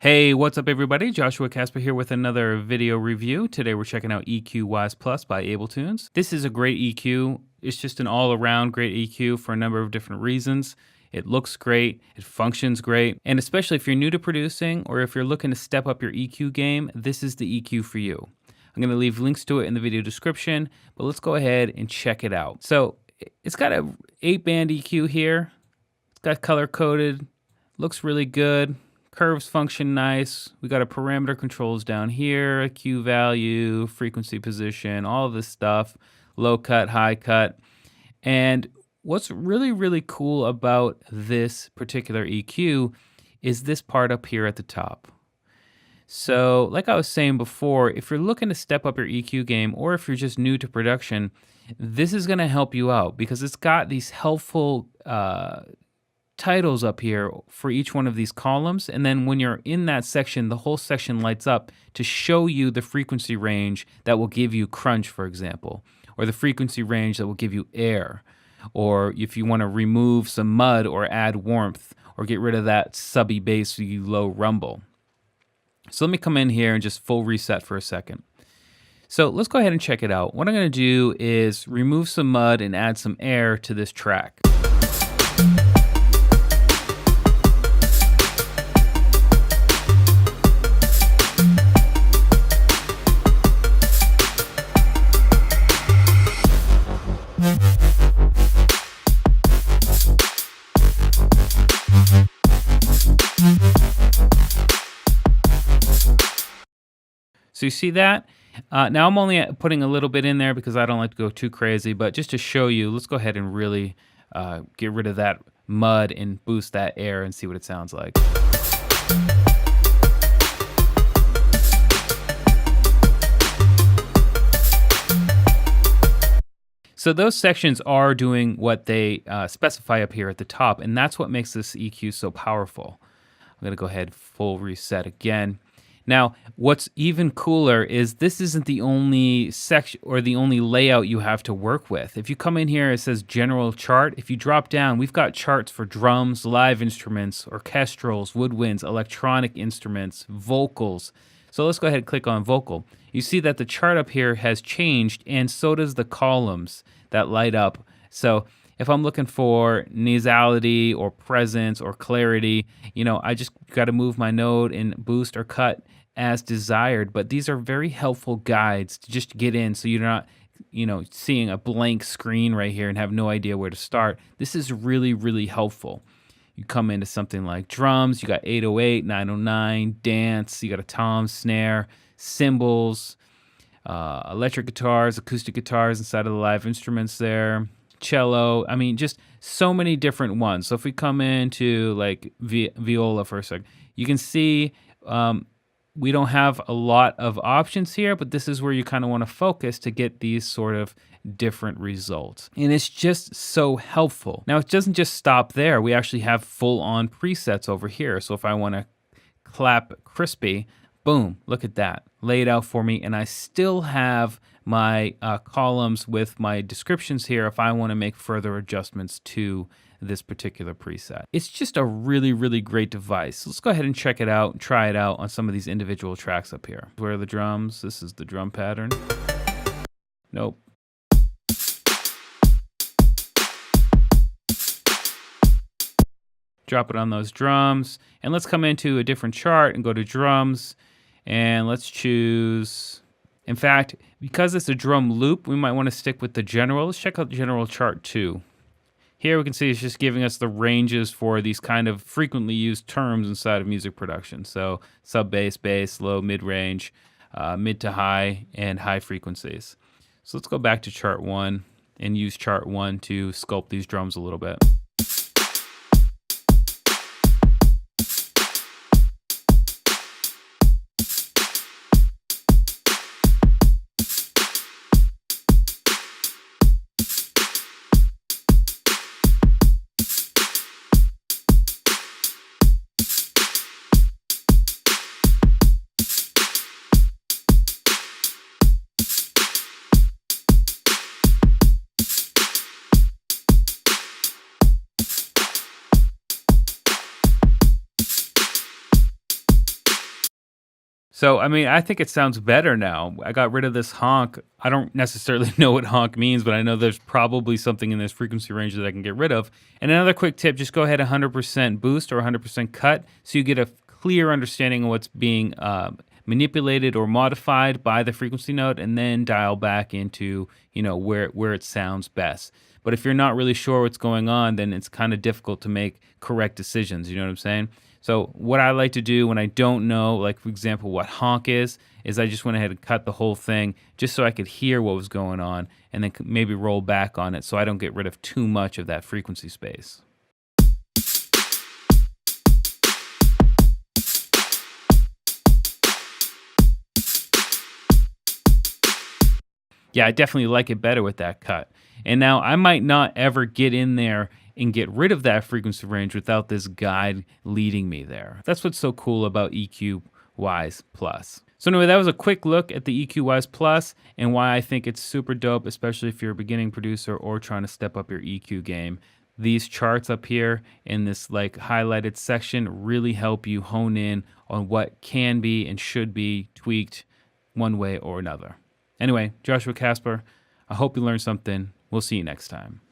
Hey, what's up everybody? Joshua Casper here with another video review. Today we're checking out EQ Wise Plus by Abletunes. This is a great EQ. It's just an all-around great EQ for a number of different reasons. It looks great, it functions great, and especially if you're new to producing or if you're looking to step up your EQ game, this is the EQ for you. I'm going to leave links to it in the video description, but let's go ahead and check it out. So it's got a 8-band EQ here. It's got color-coded, looks really good. Curves function nice. We got our parameter controls down here, Q value, frequency position, all of this stuff, low cut, high cut. And what's really cool about this particular EQ is this part up here at the top. So like I was saying before, if you're looking to step up your EQ game or if you're just new to production, this is going to help you out because it's got these helpful titles up here for each one of these columns, and then when you're in that section, the whole section lights up to show you the frequency range that will give you crunch, for example, or the frequency range that will give you air, or if you want to remove some mud or add warmth or get rid of that subby bassy low rumble. So let me come in here and just full reset for a second. So let's go ahead and check it out. What I'm going to do is remove some mud and add some air to this track. So you see that? Now I'm only putting a little bit in there because I don't like to go too crazy, but just to show you, let's go ahead and really get rid of that mud and boost that air and see what it sounds like. So those sections are doing what they specify up here at the top, and that's what makes this EQ so powerful. I'm gonna go ahead full reset again. Now, what's even cooler is this isn't the only section or the only layout you have to work with. If you come in here, it says general chart. If you drop down, we've got charts for drums, live instruments, orchestrals, woodwinds, electronic instruments, vocals. So let's go ahead and click on vocal. You see that the chart up here has changed, and so does the columns that light up. So if I'm looking for nasality or presence or clarity, you know, I just got to move my node and boost or cut as desired. But these are very helpful guides to just get in so you're not, you know, seeing a blank screen right here and have no idea where to start. This is really helpful. You come into something like drums, you got 808, 909, dance, you got a tom, snare, cymbals, electric guitars, acoustic guitars inside of the live instruments there. Cello, I mean, just so many different ones. So if we come into like viola for a second, you can see we don't have a lot of options here, but this is where you kind of want to focus to get these sort of different results. And it's just so helpful. Now, it doesn't just stop there. We actually have full-on presets over here. So if I want to clap crispy, boom, look at that, laid out for me, and I still have my columns with my descriptions here if I want to make further adjustments to this particular preset. It's just a really great device. Let's go ahead and check it out, try it out on some of these individual tracks up here. Where are the drums? This is the drum pattern. Nope. Drop it on those drums, and let's come into a different chart and go to drums, and let's choose, in fact, because it's a drum loop, we might want to stick with the general. Let's check out the general chart too. Here we can see it's just giving us the ranges for these kind of frequently used terms inside of music production. So sub bass, bass, low, mid range, mid to high, and high frequencies. So let's go back to chart 1 and use chart 1 to sculpt these drums a little bit. So, I mean, I think it sounds better now. I got rid of this honk. I don't necessarily know what honk means, but I know there's probably something in this frequency range that I can get rid of. And another quick tip, just go ahead 100% boost or 100% cut so you get a clear understanding of what's being manipulated or modified by the frequency note, and then dial back into, where it sounds best. But if you're not really sure what's going on, then it's kind of difficult to make correct decisions. You know what I'm saying? So what I like to do when I don't know, like for example, what honk is I just went ahead and cut the whole thing just so I could hear what was going on, and then maybe roll back on it so I don't get rid of too much of that frequency space. Yeah, I definitely like it better with that cut. And now I might not ever get in there and get rid of that frequency range without this guide leading me there. That's what's so cool about EQ Wise Plus. So anyway, that was a quick look at the EQ Wise Plus and why I think it's super dope, especially if you're a beginning producer or trying to step up your EQ game. These charts up here in this like highlighted section really help you hone in on what can be and should be tweaked one way or another. Anyway, Joshua Casper, I hope you learned something. We'll see you next time.